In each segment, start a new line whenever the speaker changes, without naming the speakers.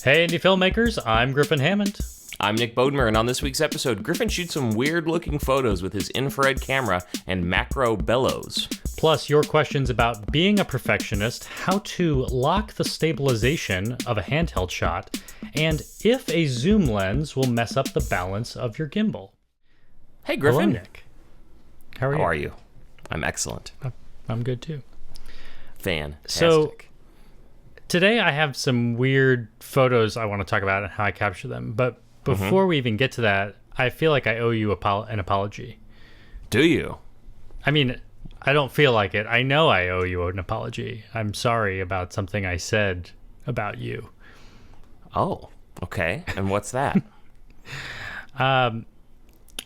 Hey, indie filmmakers, I'm Griffin Hammond.
I'm Nick Bodmer, and on this week's episode, Griffin shoots some weird-looking photos with his infrared camera and macro Bellows.
Plus, your questions about being a perfectionist, how to lock the stabilization of a handheld shot, and if a zoom lens will mess up the balance of your gimbal.
Hey, Griffin.
Hello, Nick. How
How are you? I'm excellent.
I'm good, too.
Fantastic.
So, today I have some weird photos I want to talk about and how I capture them, but before we even get to that, I feel like I owe you an apology.
Do you?
I mean, I don't feel like it. I know I owe you an apology. I'm sorry about something I said about you.
Oh, okay. And what's that?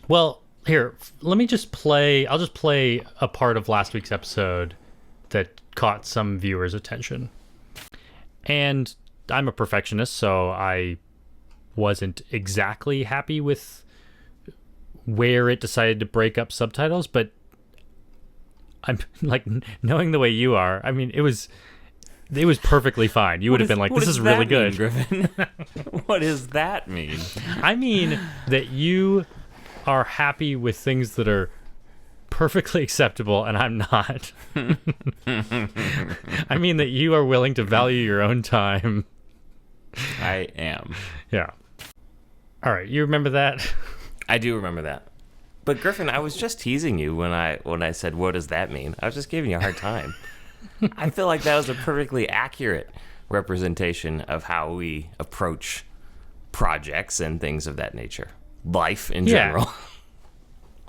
Well, here, let me just play. I'll just play a part of last week's episode that caught some viewers' attention. And I'm a perfectionist, so I wasn't exactly happy with where it decided to break up subtitles, but I'm like, knowing the way you are, I mean, it was perfectly fine. You would have been like, this is really good.
Griffin? What does that mean?
I mean that you are happy with things that are perfectly acceptable, and I'm not. I mean that you are willing to value your own time.
I am.
Yeah. All right, you remember that?
I do remember that. But Griffin, I was just teasing you when I said, what does that mean? I was just giving you a hard time. I feel like that was a perfectly accurate representation of how we approach projects and things of that nature. Life in general.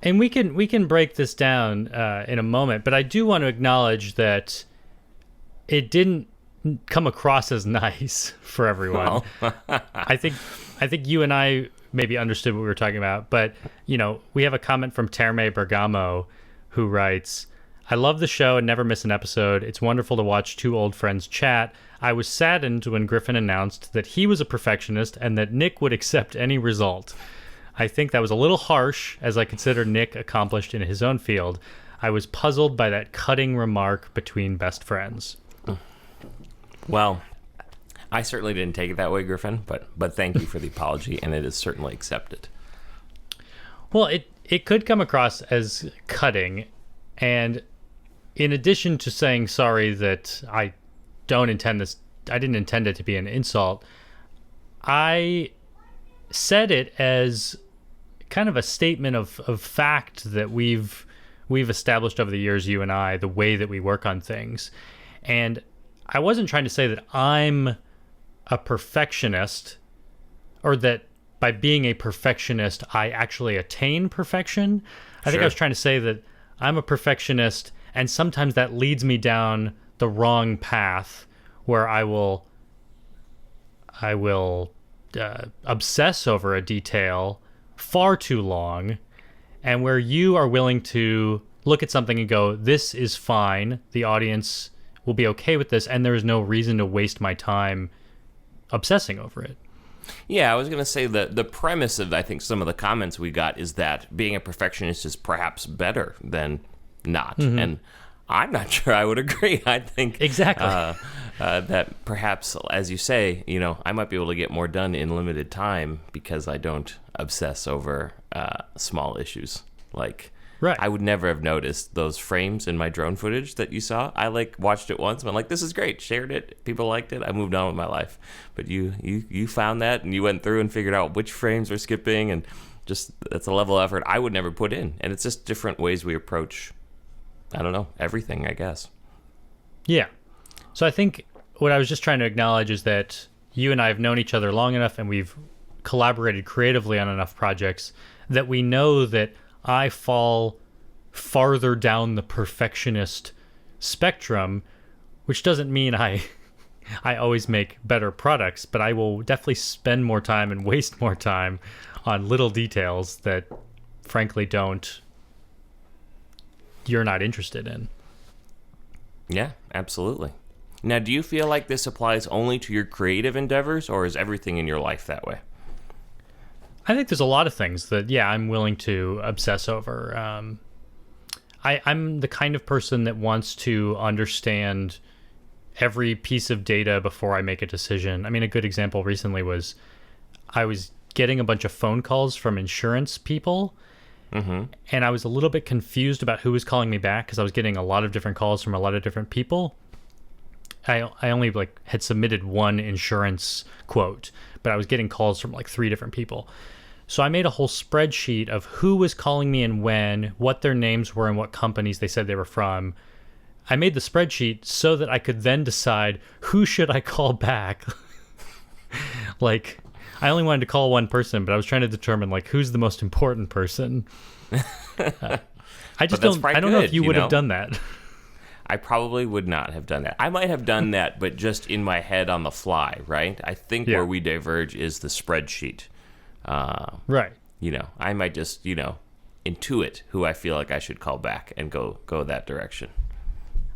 And we can break this down in a moment, but I do want to acknowledge that it didn't come across as nice for everyone.
Well.
I think you and I maybe understood what we were talking about, but we have a comment from Terme Bergamo who writes, I love the show and never miss an episode. It's wonderful to watch two old friends chat. I was saddened when Griffin announced that he was a perfectionist and that Nick would accept any result. I think that was a little harsh, as I consider Nick accomplished in his own field. I was puzzled by that cutting remark between best friends.
Well, I certainly didn't take it that way, Griffin, but thank you for the apology, and it is certainly accepted.
Well, it could come across as cutting, and in addition to saying sorry that I didn't intend it to be an insult, I said it as kind of a statement of fact that we've established over the years, you and I, the way that we work on things. And I wasn't trying to say that I'm a perfectionist or that by being a perfectionist, I actually attain perfection. I think I was trying to say that I'm a perfectionist, and sometimes that leads me down the wrong path where I will obsess over a detail far too long, and where you are willing to look at something and go, this is fine, the audience will be okay with this, and there is no reason to waste my time obsessing over it.
Yeah, I was going to say that the premise of, I think, some of the comments we got is that being a perfectionist is perhaps better than not. Mm-hmm. And I'm not sure I would agree. I think
exactly
that perhaps, as you say, I might be able to get more done in limited time because I don't obsess over small issues. Like,
right.
I would never have noticed those frames in my drone footage that you saw. I watched it once and I'm like, this is great. Shared it. People liked it. I moved on with my life. But you found that and you went through and figured out which frames were skipping, and just that's a level of effort I would never put in. And it's just different ways we approach, I don't know, everything, I guess.
Yeah. So I think what I was just trying to acknowledge is that you and I have known each other long enough and we've collaborated creatively on enough projects that we know that I fall farther down the perfectionist spectrum, which doesn't mean I always make better products, but I will definitely spend more time and waste more time on little details that frankly you're not interested in.
Yeah, absolutely. Now, do you feel like this applies only to your creative endeavors, or is everything in your life that way?
I think there's a lot of things that, I'm willing to obsess over. I'm the kind of person that wants to understand every piece of data before I make a decision. I mean, a good example recently was I was getting a bunch of phone calls from insurance people, and I was a little bit confused about who was calling me back because I was getting a lot of different calls from a lot of different people. I only like had submitted one insurance quote, but I was getting calls from like 3 different people. So I made a whole spreadsheet of who was calling me and when, what their names were and what companies they said they were from. I made the spreadsheet so that I could then decide who should I call back. Like, I only wanted to call one person, but I was trying to determine like who's the most important person. I don't know if you would have done that.
I probably would not have done that. I might have done that, but just in my head on the fly, right? I think where we diverge is the spreadsheet.
Right.
You know, I might just, you know, intuit who I feel like I should call back and go that direction.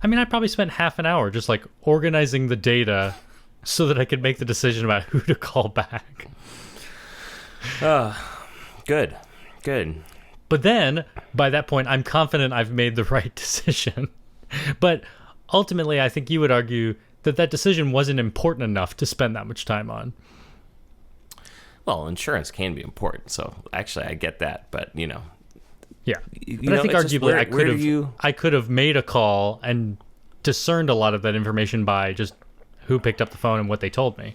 I mean, I probably spent half an hour just like organizing the data so that I could make the decision about who to call back.
Good.
But then, by that point, I'm confident I've made the right decision. But ultimately, I think you would argue that that decision wasn't important enough to spend that much time on.
Well, insurance can be important, so actually I get that, but you know.
Yeah. But I think arguably I could have made a call and discerned a lot of that information by just who picked up the phone and what they told me.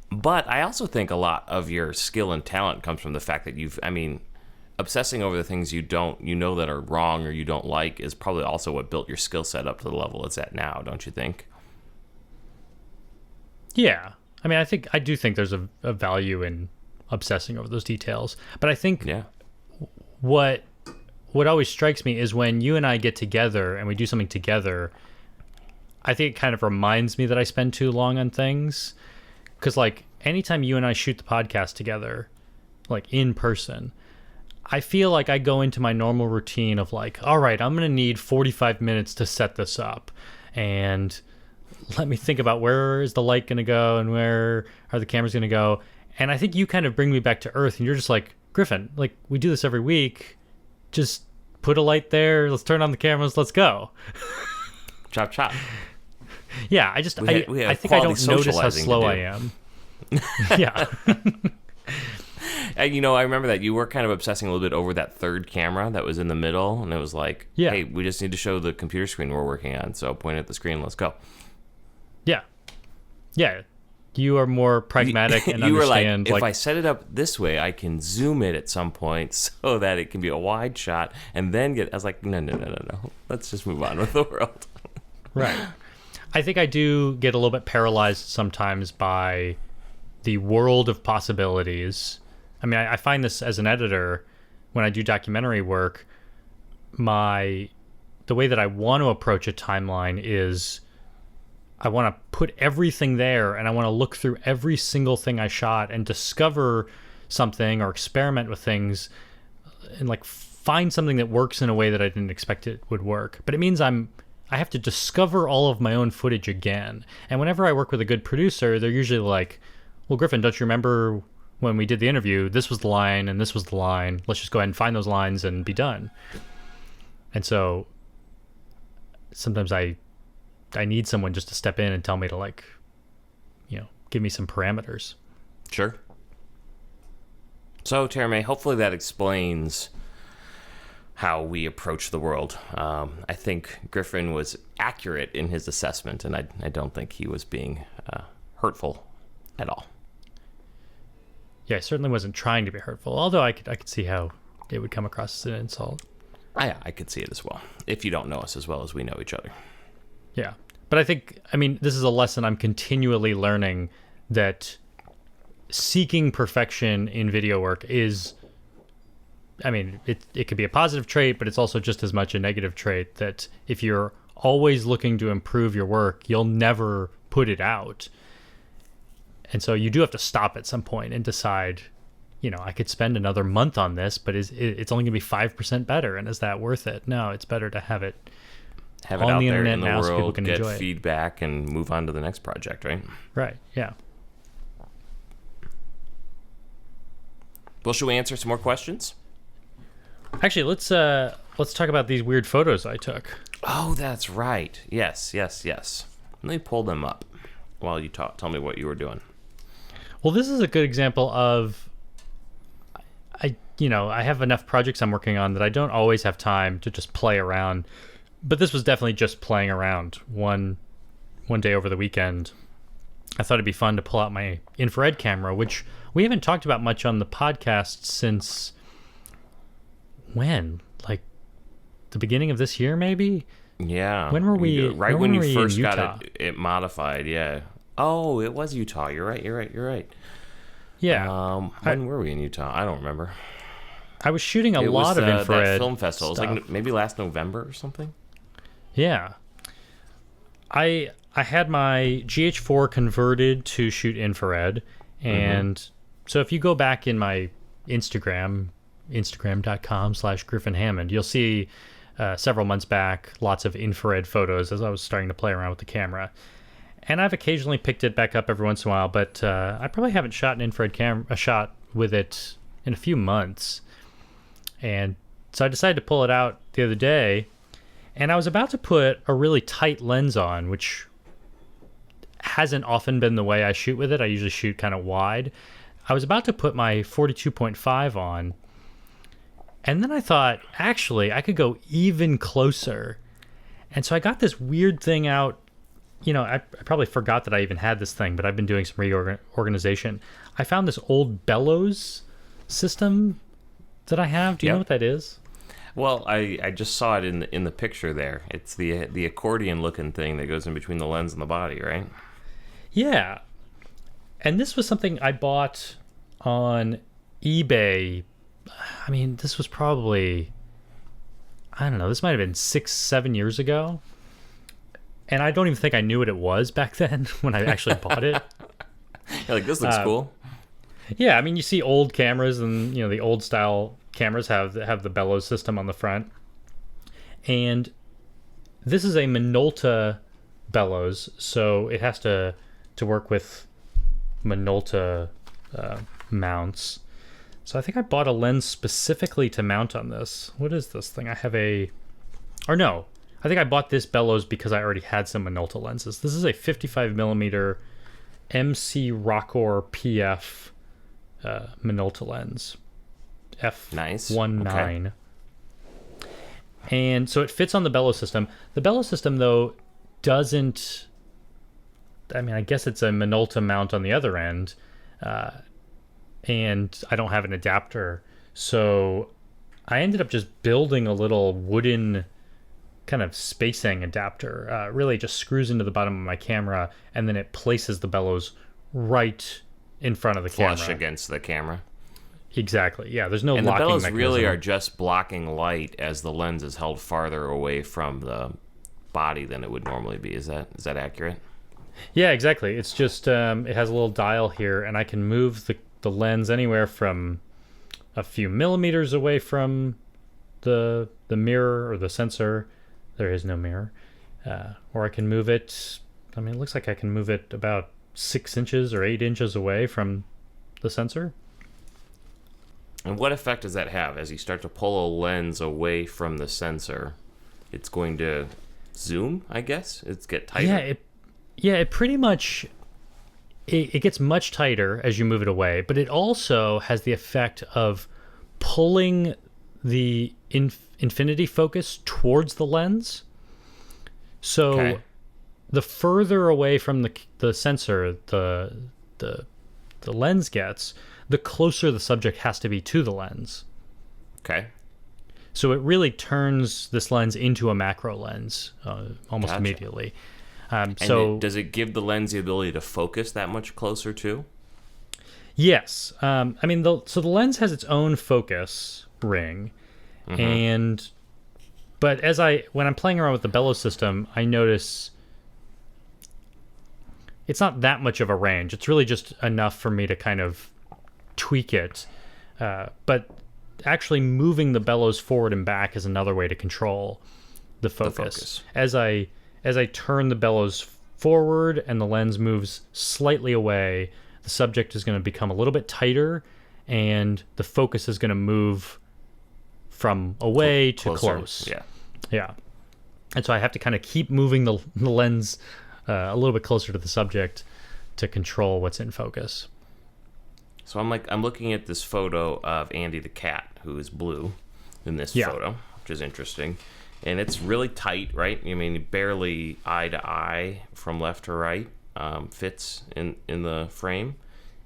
But I also think a lot of your skill and talent comes from the fact that obsessing over the things you know that are wrong or you don't like is probably also what built your skill set up to the level it's at now, don't you think?
Yeah. I mean, I do think there's a value in obsessing over those details. But I think what always strikes me is when you and I get together and we do something together, I think it kind of reminds me that I spend too long on things. Because, like, anytime you and I shoot the podcast together, like, in person, I feel like I go into my normal routine of, like, all right, I'm going to need 45 minutes to set this up. And let me think about where is the light going to go and where are the cameras going to go. And I think you kind of bring me back to earth and you're just like, Griffin, like, we do this every week. Just put a light there. Let's turn on the cameras. Let's go.
Chop, chop.
Yeah, I think I don't notice how slow I am. Yeah.
And, you know, I remember that you were kind of obsessing a little bit over that third camera that was in the middle, and it was like, hey, we just need to show the computer screen we're working on, so point at the screen, let's go.
Yeah. Yeah. You are more pragmatic and
you
understand.
Were like, if I set it up this way, I can zoom it at some point so that it can be a wide shot, and then I was like, no. Let's just move on with the world.
Right. I think I do get a little bit paralyzed sometimes by the world of possibilities. I mean, I find this as an editor, when I do documentary work, the way that I want to approach a timeline is I want to put everything there and I want to look through every single thing I shot and discover something or experiment with things and like find something that works in a way that I didn't expect it would work. But it means I have to discover all of my own footage again. And whenever I work with a good producer, they're usually like, well, Griffin, don't you remember when we did the interview, this was the line and this was the line. Let's just go ahead and find those lines and be done. And so sometimes I need someone just to step in and tell me to, like, you know, give me some parameters.
Sure. So, Terame, hopefully that explains how we approach the world. I think Griffin was accurate in his assessment, and I don't think he was being hurtful at all.
Yeah, I certainly wasn't trying to be hurtful, although I could see how it would come across as an insult.
I could see it as well, if you don't know us as well as we know each other.
Yeah. But I think, I mean, this is a lesson I'm continually learning, that seeking perfection in video work is, I mean, it could be a positive trait, but it's also just as much a negative trait, that if you're always looking to improve your work, you'll never put it out. And so you do have to stop at some point and decide, you know, I could spend another month on this, but it's only going to be 5% better. And is that worth it? No, it's better to have it
on
out
the
there
internet
in the
now
world,
so people
can
get
enjoy
feedback and move on to the next project, right?
Right, yeah.
Well, should we answer some more questions?
Actually, let's talk about these weird photos I took.
Oh, that's right. Yes. Let me pull them up while you talk. Tell me what you were doing.
Well, this is a good example of I have enough projects I'm working on that I don't always have time to just play around. But this was definitely just playing around one day over the weekend. I thought it'd be fun to pull out my infrared camera, which we haven't talked about much on the podcast since when? Like the beginning of this year, maybe?
Yeah.
When were we?
Right when you first
in
got it modified, yeah. Oh, it was Utah. You're right.
Yeah.
When were we in Utah? I don't remember.
I was shooting a lot of infrared
that film festival.
stuff.
It was like maybe last November or something.
Yeah. I had my GH4 converted to shoot infrared, and so if you go back in my instagram.com/Griffin Hammond, you'll see several months back lots of infrared photos as I was starting to play around with the camera. And I've occasionally picked it back up every once in a while, but I probably haven't shot an infrared a shot with it in a few months. And so I decided to pull it out the other day, and I was about to put a really tight lens on, which hasn't often been the way I shoot with it. I usually shoot kind of wide. I was about to put my 42.5 on, and then I thought, actually, I could go even closer. And so I got this weird thing out. I probably forgot that I even had this thing, but I've been doing some reorganization. I found this old Bellows system that I have. Do you know what that is?
Well, I just saw it in the picture there. It's the accordion looking thing that goes in between the lens and the body, right?
Yeah. And this was something I bought on eBay. I mean, this was probably, I don't know, this might have been 6-7 years ago. And I don't even think I knew what it was back then when I actually bought it.
You're like, this looks cool.
Yeah, I mean, you see old cameras, and the old style cameras have the Bellows system on the front. And this is a Minolta Bellows, so it has to work with Minolta mounts. So I think I bought a lens specifically to mount on this. What is this thing? I think I bought this Bellows because I already had some Minolta lenses. This is a 55mm MC Rockor PF Minolta lens. F19. Okay. And so it fits on the Bellows system. The Bellows system, though, doesn't... I mean, I guess it's a Minolta mount on the other end. And I don't have an adapter. So I ended up just building a little wooden kind of spacing adapter. Really just screws into the bottom of my camera, and then it places the Bellows right in front of the camera.
Flush against the camera.
Exactly. Yeah, there's no
and
locking
mechanism. And the Bellows really
mechanism.
are just blocking light as the lens is held farther away from the body than it would normally be. Is that accurate?
Yeah, exactly. It's just it has a little dial here, and I can move the lens anywhere from a few millimeters away from the mirror or the sensor. There is no mirror. Or I can move it, I mean, it looks like I can move it about 6 inches or 8 inches away from the sensor.
And what effect does that have? As you start to pull a lens away from the sensor, it's going to zoom, I guess? It's get tighter?
Yeah, it pretty much... It gets much tighter as you move it away, but it also has the effect of pulling the infinity focus towards the lens. So the further away from the sensor the lens gets, the closer the subject has to be to the lens.
Okay.
So it really turns this lens into a macro lens almost immediately.
Does it give the lens the ability to focus that much closer too?
Yes. I mean, the lens has its own focus ring, but when I'm playing around with the Bellows system, I notice it's not that much of a range. It's really just enough for me to kind of tweak it. But actually moving the Bellows forward and back is another way to control the focus. As I turn the Bellows forward and the lens moves slightly away, the subject is going to become a little bit tighter, and the focus is going to move from away to
Closer.
close.
Yeah.
Yeah. And so I have to kind of keep moving the lens a little bit closer to the subject to control what's in focus.
So I'm looking at this photo of Andy the cat, who is blue in this photo, which is interesting. And it's really tight, right? I mean, barely eye to eye from left to right fits in the frame.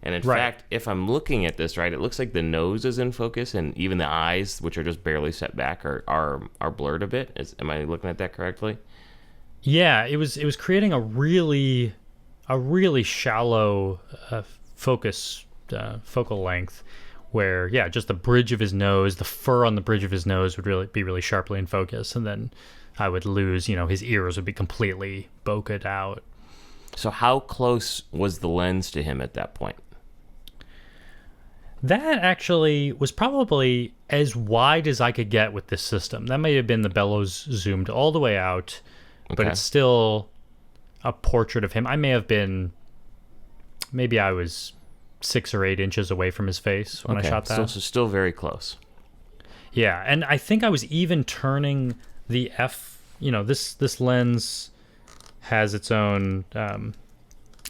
And in fact, if I'm looking at this right, it looks like the nose is in focus, and even the eyes, which are just barely set back, are blurred a bit. Am I looking at that correctly?
Yeah, it was creating a really shallow focal length, where just the bridge of his nose, the fur on the bridge of his nose would be really sharply in focus, and then I would lose, his ears would be completely bokeh out.
So how close was the lens to him at that point?
That actually was probably as wide as I could get with this system. That may have been the Bellows zoomed all the way out, but it's still a portrait of him. Maybe I was 6 or 8 inches away from his face when I shot that.
Still very close.
Yeah, and I think I was even turning the this lens has its own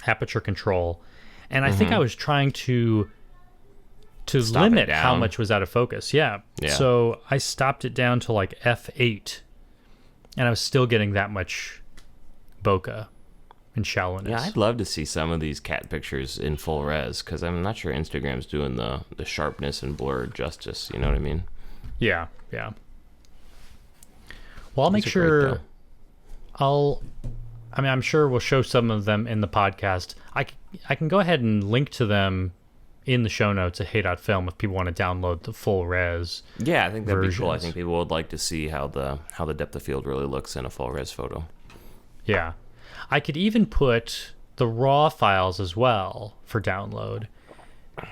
aperture control, and I think I was trying to limit how much was out of focus. Yeah. So I stopped it down to like f8, and I was still getting that much bokeh and shallowness.
Yeah, I'd love to see some of these cat pictures in full res, because I'm not sure Instagram's doing the sharpness and blur justice. You know what I mean?
Yeah. Well, I'll make sure. I'm sure we'll show some of them in the podcast. I can go ahead and link to them in the show notes at Hey.film if people want to download the full res.
Yeah, I think that'd
versions.
be cool. I think people would like to see how the depth of field really looks in a full res photo.
Yeah. I could even put the raw files as well for download.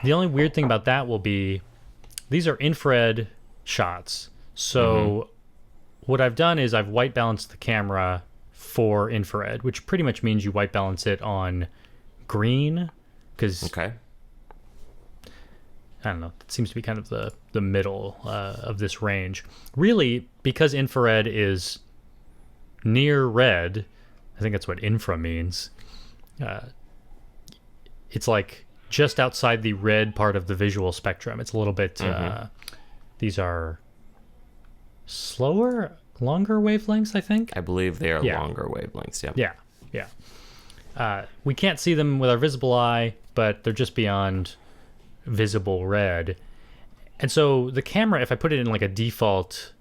The only weird thing about that will be these are infrared shots. So what I've done is I've white balanced the camera for infrared, which pretty much means you white balance it on green, because I don't know, it seems to be kind of the middle of this range. Really, because infrared is near red, I think that's what infra means. It's like just outside the red part of the visual spectrum. It's a little bit, these are longer wavelengths, I think.
I believe they are longer wavelengths,
Yeah. We can't see them with our visible eye, but they're just beyond visible red. And so the camera, if I put it in like a default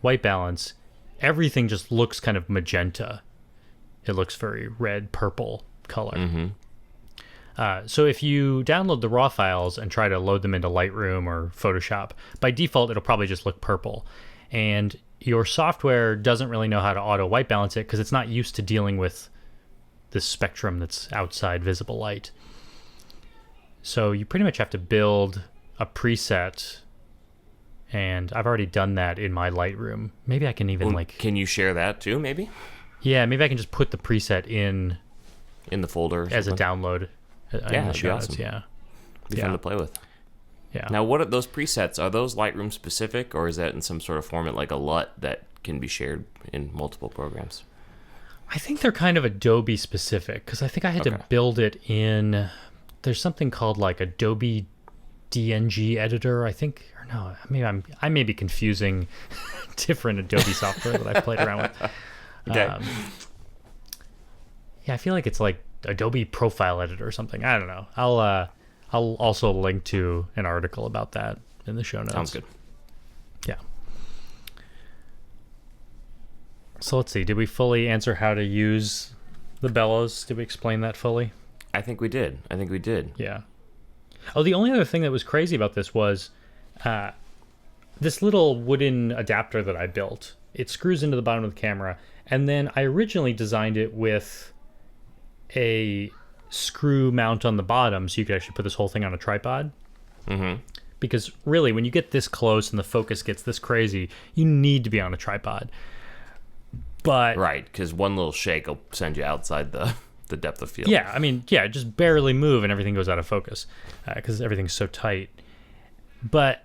white balance, everything just looks kind of magenta. It looks very red, purple color. So if you download the raw files and try to load them into Lightroom or Photoshop, by default, it'll probably just look purple. And your software doesn't really know how to auto white balance it because it's not used to dealing with this spectrum that's outside visible light. So you pretty much have to build a preset, and I've already done that in my Lightroom. Maybe I can even
Can you share that too, maybe?
Yeah, maybe I can just put the preset in
the folder or
as a download.
That'd be awesome. Be fun to play with.
Yeah.
Now, what are those presets? Are those Lightroom specific, or is that in some sort of format like a LUT that can be shared in multiple programs?
I think they're kind of Adobe specific, because I think I had to build it in. There's something called like Adobe DNG editor, I think, or no, I may be confusing different Adobe software that I've played around with. Yeah, I feel like it's like Adobe Profile Editor or something. I don't know. I'll also link to an article about that in the show notes.
Sounds good.
Yeah. So let's see. Did we fully answer how to use the Bellows? Did we explain that fully?
I think we did.
Yeah. Oh, the only other thing that was crazy about this was this little wooden adapter that I built. It screws into the bottom of the camera, and then I originally designed it with a screw mount on the bottom so you could actually put this whole thing on a tripod. Because really, when you get this close and the focus gets this crazy, you need to be on a tripod. But
right, because one little shake will send you outside the depth of field.
Yeah, just barely move and everything goes out of focus because everything's so tight. But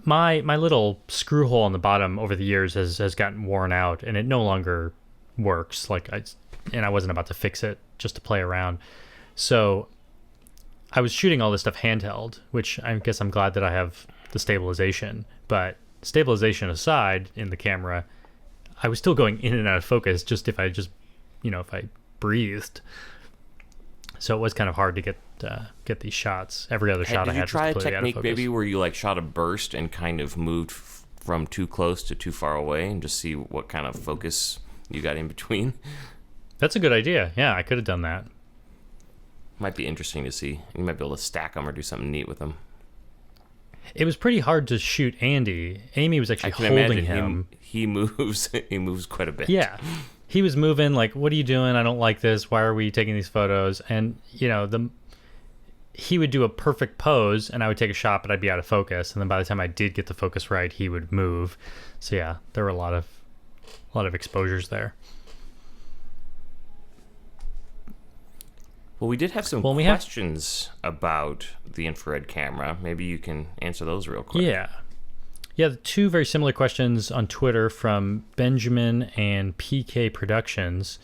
my little screw hole on the bottom over the years has gotten worn out, and it no longer works. And I wasn't about to fix it just to play around. So I was shooting all this stuff handheld, which I guess I'm glad that I have the stabilization. But stabilization aside in the camera, I was still going in and out of focus if I breathed. So it was kind of hard to get these shots. Every other shot I had was completely out of focus.
Did you try a technique maybe where you like shot a burst and kind of moved from too close to too far away and just see what kind of focus you got in between?
That's a good idea. Yeah, I could have done that.
Might be interesting to see. You might be able to stack them or do something neat with them.
It was pretty hard to shoot Andy. Amy was actually holding him.
He moves. He moves quite a bit.
Yeah. He was moving like, what are you doing? I don't like this. Why are we taking these photos? And, he would do a perfect pose and I would take a shot, but I'd be out of focus. And then by the time I did get the focus right, he would move. So yeah, there were a lot of exposures there.
Well, we did have some questions about the infrared camera. Maybe you can answer those real quick.
Yeah. Yeah, two very similar questions on Twitter from Benjamin and PK Productions,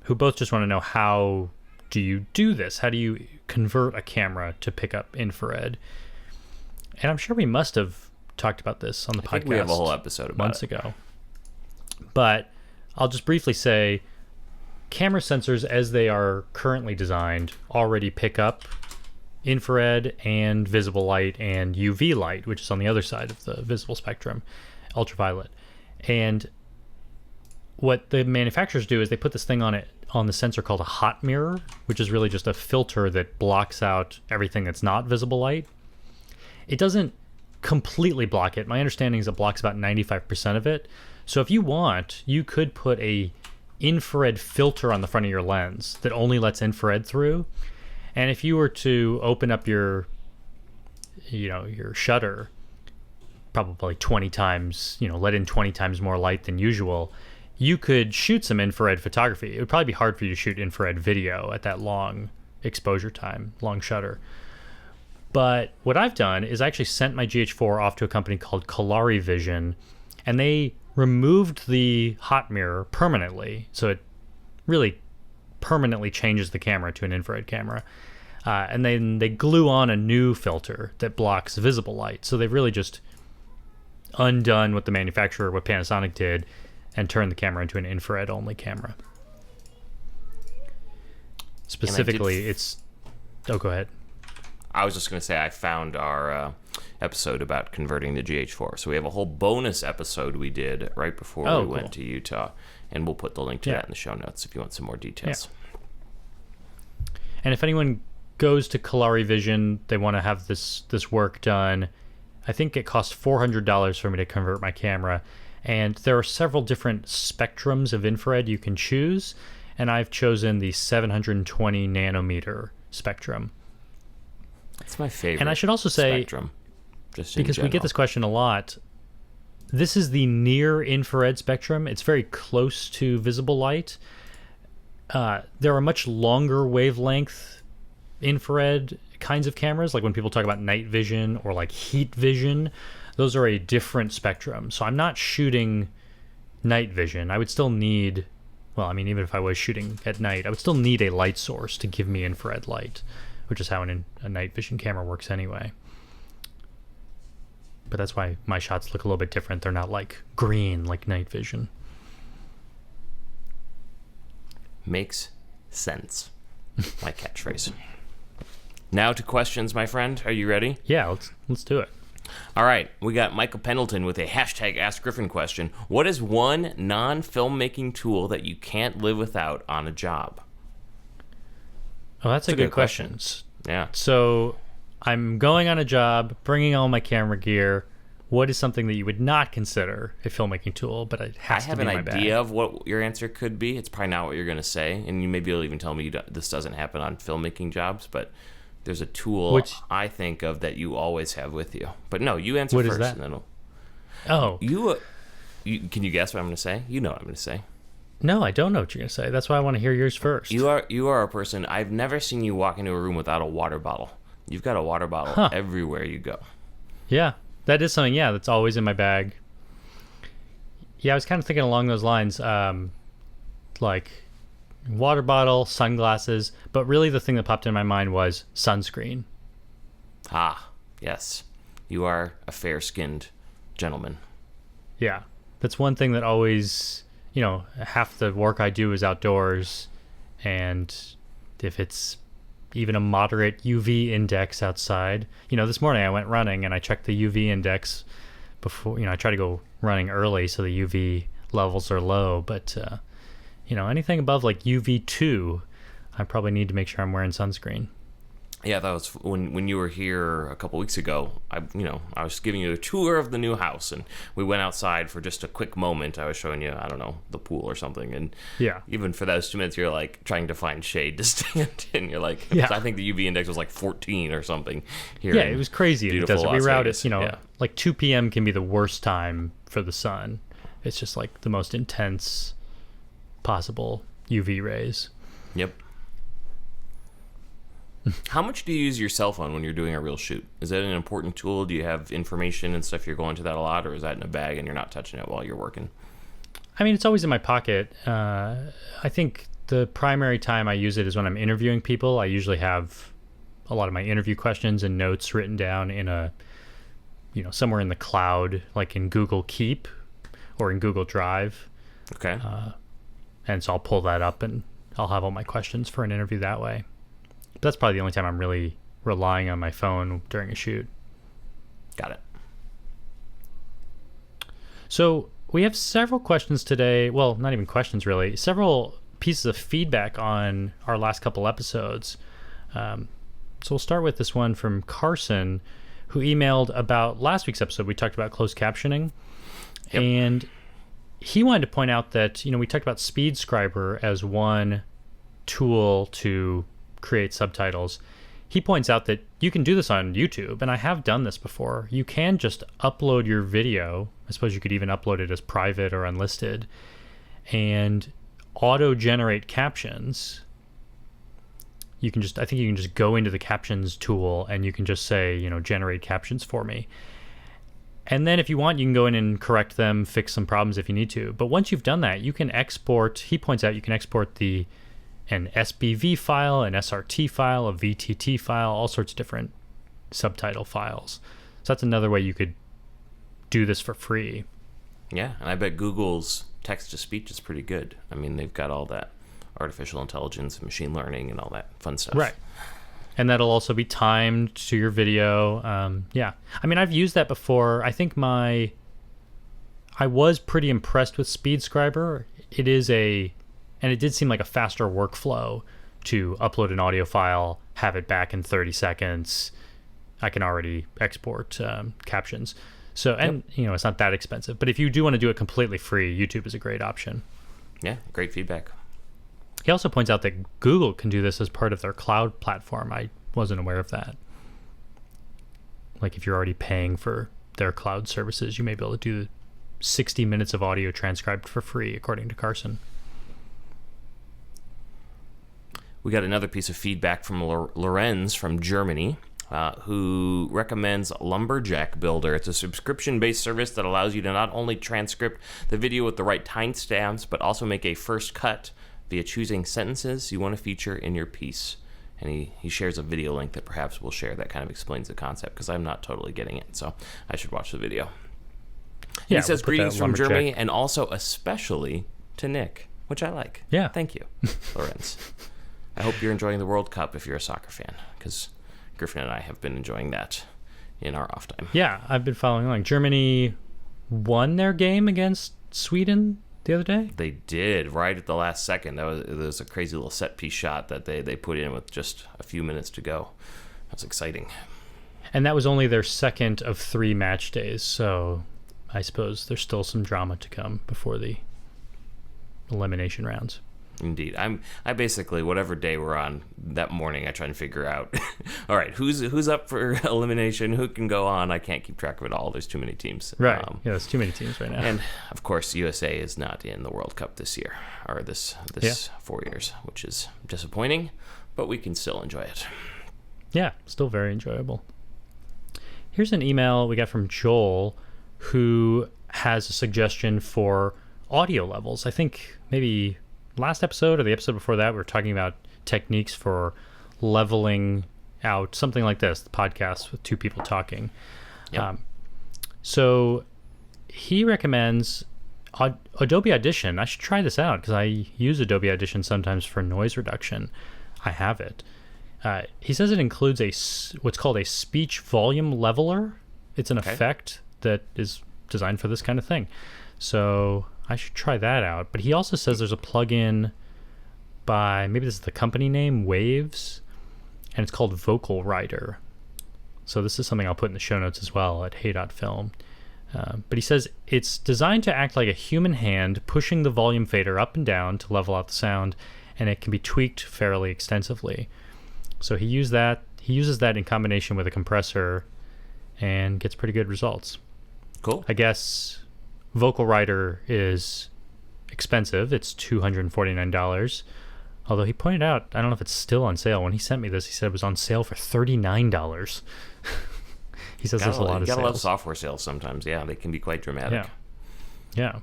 who both just want to know, how do you do this? How do you convert a camera to pick up infrared? And I'm sure we must have talked about this on the podcast.
I think we have a whole episode about
months ago. But I'll just briefly say, camera sensors as they are currently designed already pick up infrared and visible light and UV light, which is on the other side of the visible spectrum, ultraviolet. And what the manufacturers do is they put this thing on the sensor called a hot mirror, which is really just a filter that blocks out everything that's not visible light. It doesn't completely block it. My understanding is it blocks about 95% of it. So if you want, you could put a infrared filter on the front of your lens that only lets infrared through. And if you were to open up your shutter probably 20 times, let in 20 times more light than usual, you could shoot some infrared photography. It would probably be hard for you to shoot infrared video at that long exposure time, long shutter. But what I've done is I actually sent my GH4 off to a company called Kalari Vision, and they removed the hot mirror permanently. So it really permanently changes the camera to an infrared camera. And then they glue on a new filter that blocks visible light. So they've really just undone what Panasonic did, and turned the camera into an infrared only camera. Specifically, go ahead.
I was just going to say I found our episode about converting the GH4. So we have a whole bonus episode we did right before we went to Utah, and we'll put the link to that in the show notes if you want some more details.
Yeah. And if anyone goes to Kalari Vision, they want to have this work done, I think it costs $400 for me to convert my camera. And there are several different spectrums of infrared you can choose, and I've chosen the 720 nanometer spectrum.
That's my favorite.
And I should also say,
spectrum,
because we get this question a lot, this is the near infrared spectrum. It's very close to visible light. There are much longer wavelength infrared kinds of cameras, like when people talk about night vision or like heat vision. Those are a different spectrum. So I'm not shooting night vision. I would still need, even if I was shooting at night, I would still need a light source to give me infrared light, which is how a night vision camera works anyway. But that's why my shots look a little bit different. They're not like green like night vision.
Makes sense. My catchphrase. Now to questions, my friend. Are you ready?
Yeah, let's do it.
All right, we got Michael Pendleton with a hashtag Ask Griffin question. What is one non-filmmaking tool that you can't live without on a job?
Oh, that's a good question.
Yeah.
So I'm going on a job, bringing all my camera gear. What is something that you would not consider a filmmaking tool, but it has to be my bag?
I have an idea of what your answer could be. It's probably not what you're going to say, and maybe you'll even tell me this doesn't happen on filmmaking jobs, but there's a tool I think of that you always have with you. But no, you answer
first.
What is that? And then you can you guess what I'm going to say? You know what I'm going to say.
No, I don't know what you're going to say. That's why I want to hear yours first.
You are a person, I've never seen you walk into a room without a water bottle. You've got a water bottle everywhere you go.
Yeah. That is something, that's always in my bag. Yeah, I was kind of thinking along those lines, like water bottle, sunglasses, but really the thing that popped in my mind was sunscreen.
Ah, yes. You are a fair-skinned gentleman.
Yeah, that's one thing that always, half the work I do is outdoors, and if it's even a moderate UV index outside, this morning I went running and I checked the UV index before, I try to go running early so the UV levels are low, but anything above like UV2, I probably need to make sure I'm wearing sunscreen.
Yeah, that was when you were here a couple weeks ago. I was giving you a tour of the new house, and we went outside for just a quick moment. I was showing you, I don't know, the pool or something, and even for those 2 minutes, you're like trying to find shade to stand in. You're like, I think the UV index was like 14 or something here.
Yeah, it was crazy in the desert. We were out at like 2 p.m. can be the worst time for the sun. It's just like the most intense possible UV rays.
Yep. How much do you use your cell phone when you're doing a real shoot? Is that an important tool? Do you have information and stuff you're going to that a lot, or is that in a bag and you're not touching it while you're working?
I mean, it's always in my pocket. I think the primary time I use it is when I'm interviewing people. I usually have a lot of my interview questions and notes written down in a, somewhere in the cloud, like in Google Keep or in Google Drive.
Okay.
And so I'll pull that up and I'll have all my questions for an interview that way. That's probably the only time I'm really relying on my phone during a shoot.
Got it.
So we have several questions today. Well, not even questions really. Several pieces of feedback on our last couple episodes. So we'll start with this one from Carson, who emailed about last week's episode. We talked about closed captioning.
Yep.
And he wanted to point out that, we talked about SpeedScriber as one tool to create subtitles. He points out that you can do this on YouTube, and I have done this before. You can just upload your video. I suppose you could even upload it as private or unlisted, and auto-generate captions. I think you can just go into the captions tool and you can just say, generate captions for me. And then if you want, you can go in and correct them, fix some problems if you need to. But once you've done that, you can export, he points out, you can export an SBV file, an SRT file, a VTT file, all sorts of different subtitle files. So that's another way you could do this for free.
Yeah, and I bet Google's text-to-speech is pretty good. I mean, they've got all that artificial intelligence and machine learning and all that fun stuff.
Right. And that'll also be timed to your video. Yeah. I mean, I've used that before. I think I was pretty impressed with SpeedScriber. And it did seem like a faster workflow to upload an audio file, have it back in 30 seconds. I can already export captions. So, and it's not that expensive. But if you do want to do it completely free, YouTube is a great option.
Yeah, great feedback.
He also points out that Google can do this as part of their cloud platform. I wasn't aware of that. Like if you're already paying for their cloud services, you may be able to do 60 minutes of audio transcribed for free, according to Carson.
We got another piece of feedback from Lorenz from Germany, who recommends Lumberjack Builder. It's a subscription-based service that allows you to not only transcript the video with the right timestamps, but also make a first cut via choosing sentences you want to feature in your piece. And he shares a video link that perhaps we'll share that kind of explains the concept, because I'm not totally getting it, so I should watch the video. Yeah, he says, greetings from Germany, and also especially to Nick, which I like.
Yeah.
Thank you, Lorenz. I hope you're enjoying the World Cup if you're a soccer fan, because Griffin and I have been enjoying that in our off time.
Yeah, I've been following along. Germany won their game against Sweden the other day?
They did, right at the last second. There was a crazy little set-piece shot that they put in with just a few minutes to go. That was exciting.
And that was only their second of 3 match days, so I suppose there's still some drama to come before the elimination rounds.
Indeed. I basically, whatever day we're on that morning, I try and figure out, all right, who's up for elimination, who can go on. I can't keep track of it all. There's too many teams.
Right. Yeah, there's too many teams right now.
And, of course, USA is not in the World Cup this year, or this 4 years, which is disappointing, but we can still enjoy it.
Yeah, still very enjoyable. Here's an email we got from Joel, who has a suggestion for audio levels. I think maybe last episode or the episode before that, we were talking about techniques for leveling out something like this, the podcast with two people talking.
Yep.
So he recommends Adobe Audition. I should try this out because I use Adobe Audition sometimes for noise reduction. I have it. He says it includes what's called a speech volume leveler. It's an effect that is designed for this kind of thing. So I should try that out. But he also says there's a plugin by, maybe this is the company name, Waves, and it's called Vocal Writer. So this is something I'll put in the show notes as well at Hey.film. But he says it's designed to act like a human hand pushing the volume fader up and down to level out the sound, and it can be tweaked fairly extensively. So he uses that in combination with a compressor and gets pretty good results.
Cool.
I guess Vocal Writer is expensive. It's $249. Although he pointed out, I don't know if it's still on sale. When he sent me this, he said it was on sale for $39. He says there's a lot of sales.
You gotta love software sales sometimes. Yeah, they can be quite dramatic.
Yeah.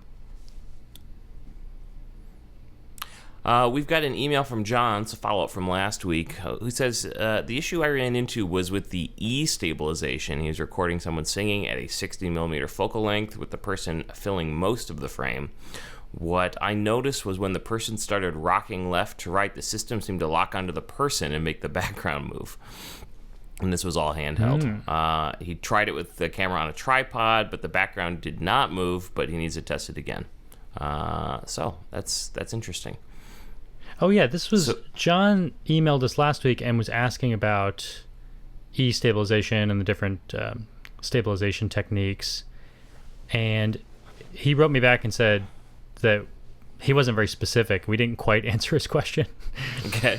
We've got an email from John, it's a follow-up from last week, who says, the issue I ran into was with the E stabilization. He was recording someone singing at a 60mm focal length with the person filling most of the frame. What I noticed was when the person started rocking left to right, the system seemed to lock onto the person and make the background move. And this was all handheld. He tried it with the camera on a tripod, but the background did not move, but he needs to test it again. So that's interesting.
Oh, yeah, John emailed us last week and was asking about E stabilization and the different stabilization techniques. And he wrote me back and said that he wasn't very specific. We didn't quite answer his question.
Okay.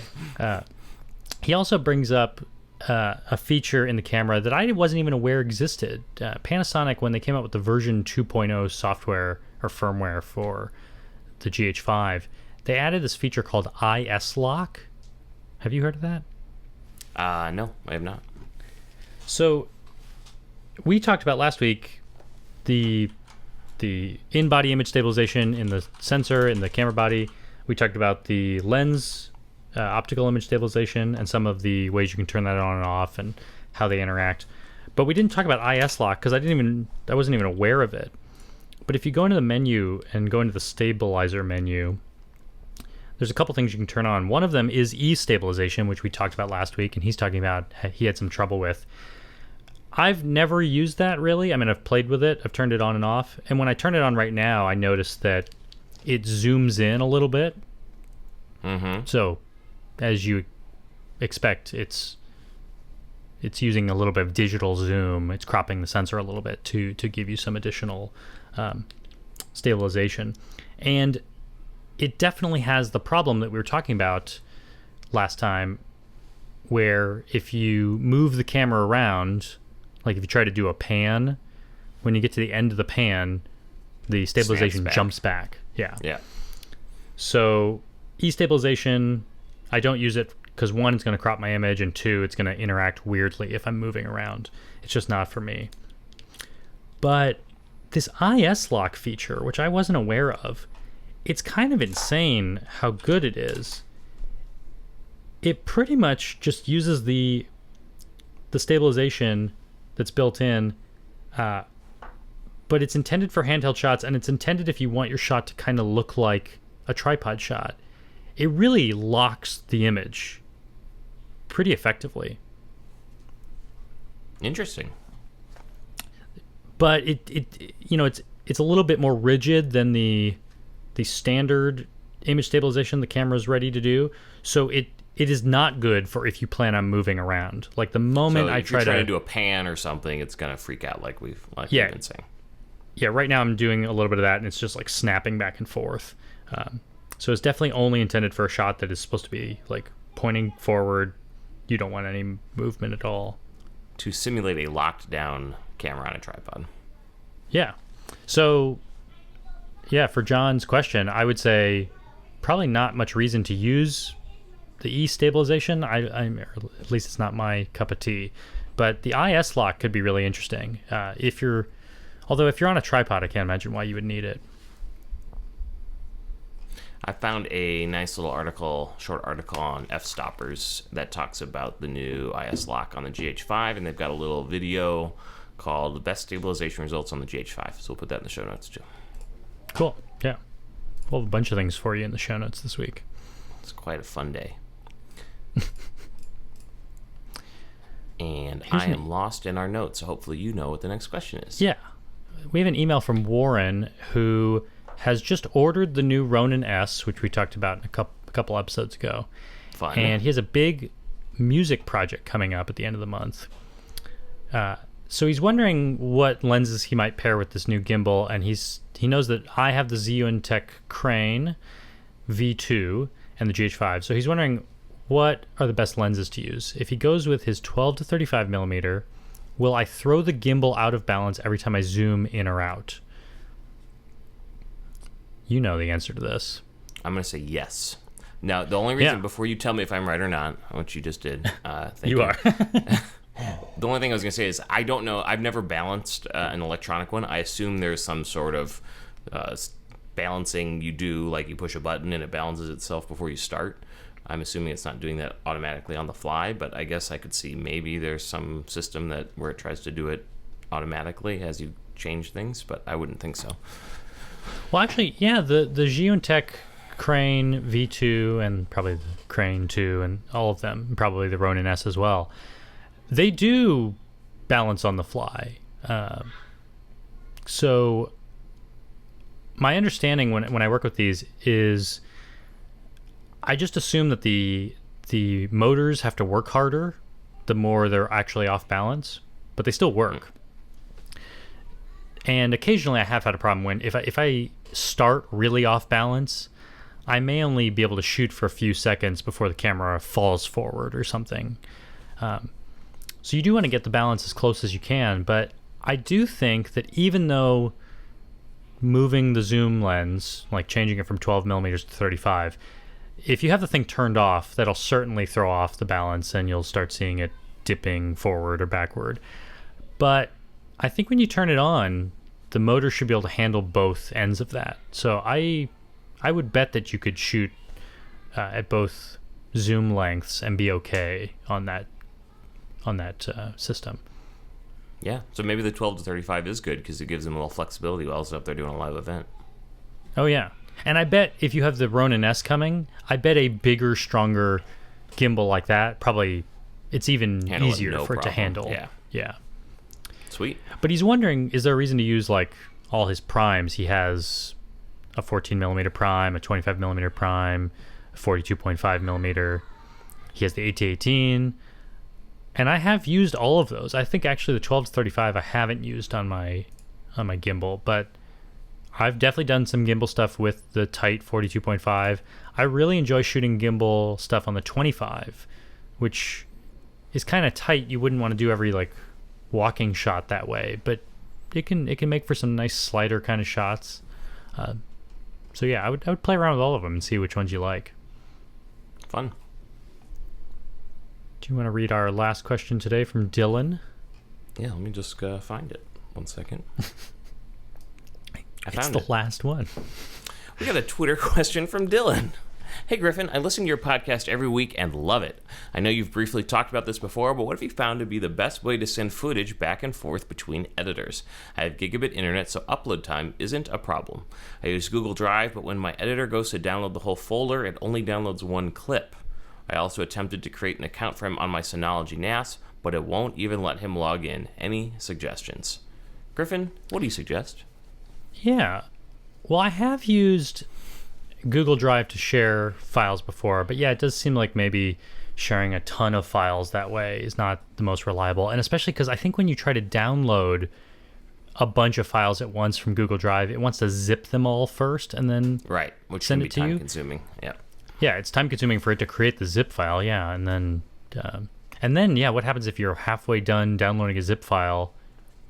He also brings up a feature in the camera that I wasn't even aware existed. Panasonic, when they came out with the version 2.0 software or firmware for the GH5, they added this feature called IS Lock. Have you heard of that?
No, I have not.
So we talked about last week the in-body image stabilization in the sensor in the camera body. We talked about the lens optical image stabilization and some of the ways you can turn that on and off and how they interact. But we didn't talk about IS Lock because I wasn't even aware of it. But if you go into the menu and go into the stabilizer menu, there's a couple things you can turn on. One of them is E stabilization, which we talked about last week, and he's talking about he had some trouble with. I've never used that really. I mean, I've played with it. I've turned it on and off. And when I turn it on right now, I notice that it zooms in a little bit.
Mm-hmm.
So, as you expect, it's using a little bit of digital zoom. It's cropping the sensor a little bit to give you some additional stabilization. And it definitely has the problem that we were talking about last time, where if you move the camera around, like if you try to do a pan, when you get to the end of the pan, the stabilization jumps back. Yeah. So E-stabilization, I don't use it because one, it's going to crop my image, and two, it's going to interact weirdly if I'm moving around. It's just not for me. But this IS Lock feature, which I wasn't aware of, it's kind of insane how good it is. It pretty much just uses the stabilization that's built in, but it's intended for handheld shots, and it's intended if you want your shot to kind of look like a tripod shot. It really locks the image pretty effectively.
Interesting.
But it's a little bit more rigid than the standard image stabilization the camera's ready to do. So it is not good for if you plan on moving around. Like the moment I try
to do a pan or something, it's gonna freak out like we've been saying.
Yeah, right now I'm doing a little bit of that, and it's just like snapping back and forth. So it's definitely only intended for a shot that is supposed to be like pointing forward. You don't want any movement at all.
To simulate a locked down camera on a tripod.
Yeah. So, yeah, for John's question, I would say probably not much reason to use the E stabilization. Or at least it's not my cup of tea. but the IS lock could be really interesting. If you're on a tripod, I can't imagine why you would need it.
I found a nice little short article on f-stoppers that talks about the new IS lock on the GH5, and they've got a little video called "The Best Stabilization Results on the GH5." So we'll put that in the show notes too.
Cool. Yeah. We'll have a bunch of things for you in the show notes this week.
It's quite a fun day. And I am lost in our notes, so hopefully you know what the next question is.
Yeah. We have an email from Warren, who has just ordered the new Ronin S, which we talked about a couple episodes ago.
Fun.
And he has a big music project coming up at the end of the month. So he's wondering what lenses he might pair with this new gimbal, and he knows that I have the Zhiyun Crane V2 and the GH5. So he's wondering what are the best lenses to use. If he goes with his 12 to 35 millimeter, will I throw the gimbal out of balance every time I zoom in or out? You know the answer to this.
I'm going to say yes. Now, the only reason, before you tell me if I'm right or not, which you just did, thank you.
Are.
The only thing I was going to say is I don't know. I've never balanced an electronic one. I assume there's some sort of balancing you do, like you push a button and it balances itself before you start. I'm assuming it's not doing that automatically on the fly, but I guess I could see maybe there's some system where it tries to do it automatically as you change things, but I wouldn't think so.
Well, actually, yeah, the Zhiyun Crane V2 and probably the Crane 2 and all of them, probably the Ronin S as well, they do balance on the fly. So my understanding when I work with these is I just assume that the motors have to work harder the more they're actually off balance, but they still work. And occasionally I have had a problem when if I start really off balance, I may only be able to shoot for a few seconds before the camera falls forward or something. So you do want to get the balance as close as you can, but I do think that even though moving the zoom lens, like changing it from 12 millimeters to 35, if you have the thing turned off, that'll certainly throw off the balance and you'll start seeing it dipping forward or backward. But I think when you turn it on, the motor should be able to handle both ends of that. So I would bet that you could shoot at both zoom lengths and be okay on that system.
Yeah, so maybe the 12 to 35 is good because it gives them a little flexibility also if they're doing a live event.
Oh, yeah. And I bet if you have the Ronin S coming, I bet a bigger, stronger gimbal like that, probably it's even easier for it to handle. Yeah.
Sweet.
But he's wondering, is there a reason to use like all his primes? He has a 14 millimeter prime, a 25 millimeter prime, a 42.5 millimeter. He has the 8018. And I have used all of those. I think actually the 12 to 35 I haven't used on my gimbal, but I've definitely done some gimbal stuff with the tight 42.5. I really enjoy shooting gimbal stuff on the 25, which is kind of tight. You wouldn't want to do every like walking shot that way, but it can make for some nice slider kind of shots. So yeah, I would play around with all of them and see which ones you like.
Fun.
Do you want to read our last question today from Dylan?
Yeah, let me just find it. 1 second.
It's the last one.
We got a Twitter question from Dylan. Hey Griffin, I listen to your podcast every week and love it. I know you've briefly talked about this before, but what have you found to be the best way to send footage back and forth between editors? I have gigabit internet, so upload time isn't a problem. I use Google Drive, but when my editor goes to download the whole folder, it only downloads one clip. I also attempted to create an account for him on my Synology NAS, but it won't even let him log in. Any suggestions? Griffin, what do you suggest?
Yeah. Well, I have used Google Drive to share files before, but yeah, it does seem like maybe sharing a ton of files that way is not the most reliable. And especially because I think when you try to download a bunch of files at once from Google Drive, it wants to zip them all first and then
which
send
can be
it to you.
time consuming. Yeah.
Yeah, it's time consuming for it to create the zip file, yeah, and then what happens if you're halfway done downloading a zip file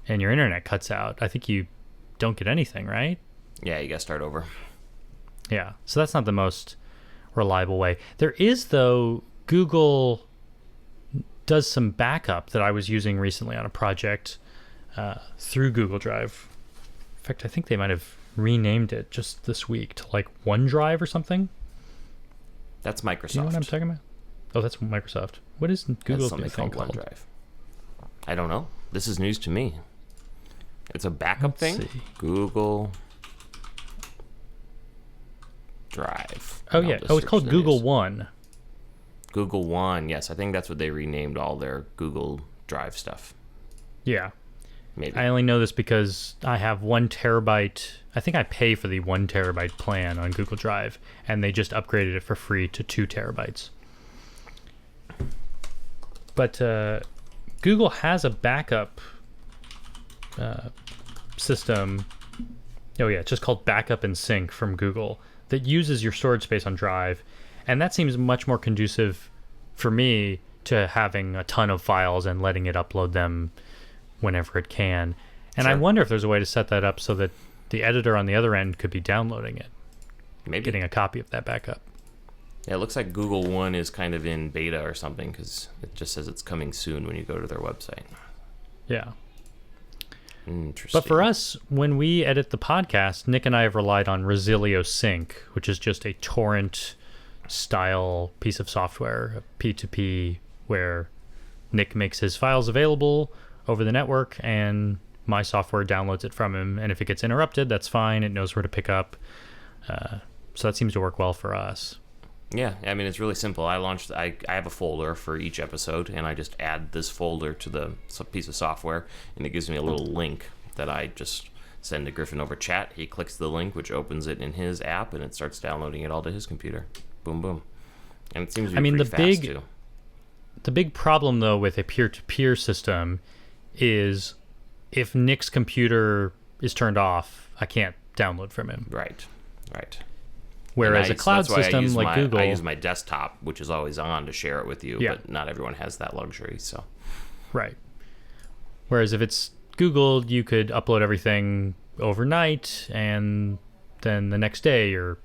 and your internet cuts out? I think you don't get anything, right?
Yeah, you gotta start over.
Yeah, so that's not the most reliable way. There is, though, Google does some backup that I was using recently on a project through Google Drive. In fact, I think they might have renamed it just this week to like OneDrive or something.
That's Microsoft.
Do you know what I'm talking about? Oh, that's Microsoft. What is Google's new thing called?
OneDrive. I don't know. This is news to me. It's a backup thing. Google Drive.
Oh, yeah. Oh, it's called Google One.
Google One. Yes, I think that's what they renamed all their Google Drive stuff.
Yeah.
Maybe.
I only know this because I have 1 terabyte. I think I pay for the 1 terabyte plan on Google Drive, and they just upgraded it for free to 2 terabytes. But Google has a backup system. Oh yeah, it's just called Backup and Sync from Google that uses your storage space on Drive, and that seems much more conducive for me to having a ton of files and letting it upload them whenever it can. And
Sure.
I wonder if there's a way to set that up so that the editor on the other end could be downloading it,
Maybe.
getting a copy of that backup.
Yeah, it looks like Google One is kind of in beta or something because it just says it's coming soon when you go to their website.
Yeah.
Interesting.
But for us, when we edit the podcast, Nick and I have relied on Resilio Sync, which is just a torrent style piece of software, a P2P, where Nick makes his files available over the network and my software downloads it from him. And if it gets interrupted, that's fine. It knows where to pick up. So that seems to work well for us.
Yeah, I mean, it's really simple. I have a folder for each episode, and I just add this folder to the piece of software, and it gives me a little link that I just send to Griffin over chat. He clicks the link, which opens it in his app, and it starts downloading it all to his computer. Boom, boom. And it seems to be pretty fast, too.
The big problem, though, with a peer-to-peer system is if Nick's computer is turned off, I can't download from him.
Right.
Whereas a cloud system like Google...
I use my desktop, which is always on, to share it with you,
Yeah.
but not everyone has that luxury, so...
Right. Whereas if it's Google, you could upload everything overnight, and then the next day your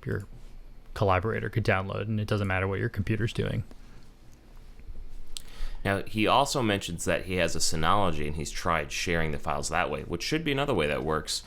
collaborator could download, and it doesn't matter what your computer's doing.
Now, he also mentions that he has a Synology, and he's tried sharing the files that way, which should be another way that works.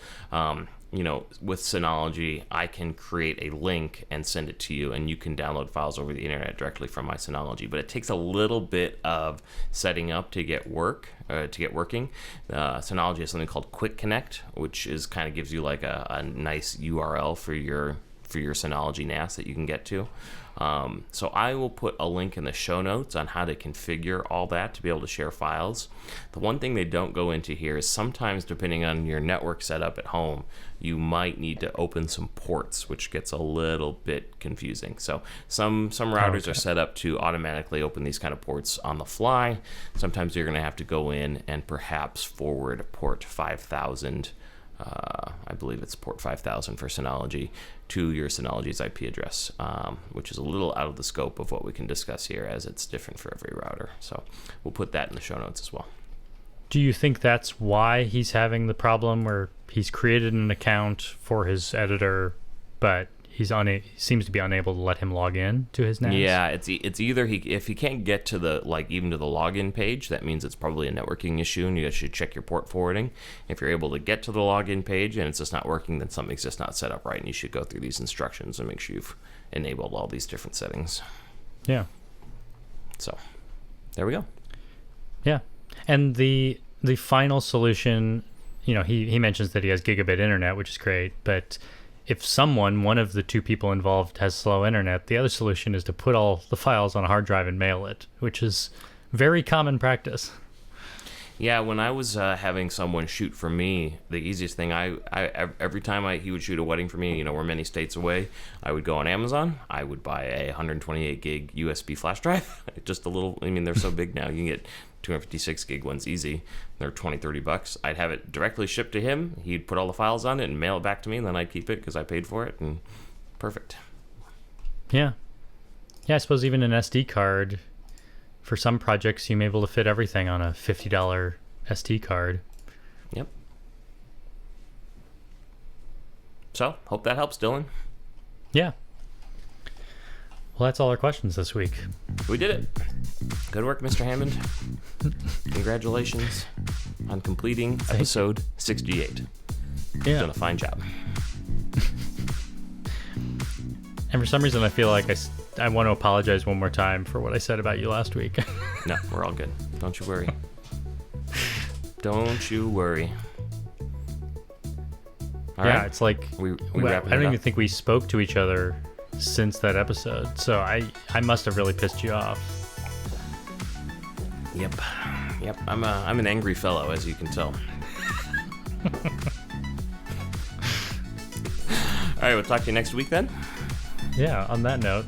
With Synology, I can create a link and send it to you, and you can download files over the internet directly from my Synology. But it takes a little bit of setting up to get working. Synology has something called Quick Connect, which is kind of gives you like a nice URL for your Synology NAS that you can get to. So I will put a link in the show notes on how to configure all that to be able to share files. The one thing they don't go into here is sometimes, depending on your network setup at home, you might need to open some ports, which gets a little bit confusing. So some routers are set up to automatically open these kind of ports on the fly. Sometimes you're going to have to go in and perhaps forward port 5000. I believe it's port 5000 for Synology to your Synology's IP address, which is a little out of the scope of what we can discuss here, as it's different for every router. So we'll put that in the show notes as well.
Do you think that's why he's having the problem where he's created an account for his editor, but he seems to be unable to let him log in to his NAS?
Yeah, it's either if he can't get to even to the login page, that means it's probably a networking issue, and you should check your port forwarding. If you're able to get to the login page and it's just not working, then something's just not set up right, and you should go through these instructions and make sure you've enabled all these different settings.
Yeah.
So, there we go.
Yeah, and the final solution, he mentions that he has gigabit internet, which is great, but if one of the two people involved has slow internet, the other solution is to put all the files on a hard drive and mail it, which is very common practice.
Yeah, when I was having someone shoot for me, the easiest thing every time he would shoot a wedding for me, we're many states away, I would go on Amazon. I would buy a 128 gig USB flash drive, just a little. They're so big now. You can get 256 gig ones easy. They're $20-$30. I'd have it directly shipped to him. He'd put all the files on it and mail it back to me, and then I'd keep it because I paid for it. And perfect.
Yeah. I suppose even an SD card. For some projects, you may be able to fit everything on a $50 SD card.
Yep. So, hope that helps, Dylan.
Yeah. Well, that's all our questions this week.
We did it. Good work, Mr. Hammond. Congratulations on completing episode 68.
Yeah.
Done a fine job.
And for some reason, I feel like I want to apologize one more time for what I said about you last week.
No, we're all good. Don't you worry. Don't you worry. All
yeah,
right.
it's like
we
I
wrapping
don't
it
even
up.
think we spoke to each other since that episode. So I must have really pissed you off.
Yep. I'm an angry fellow, as you can tell. All right, we'll talk to you next week then.
Yeah, on that note,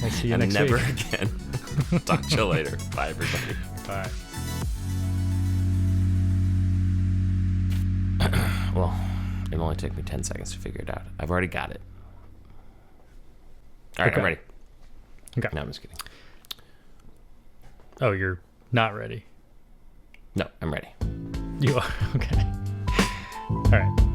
I'll see you
And
next
never
week.
again. Talk to you later. Bye, everybody.
Bye.
Well, it only took me 10 seconds to figure it out. I've already got it. All right,
Okay.
I'm ready.
Okay.
No, I'm just kidding.
Oh, you're not ready.
No, I'm ready.
You are. Okay. All right.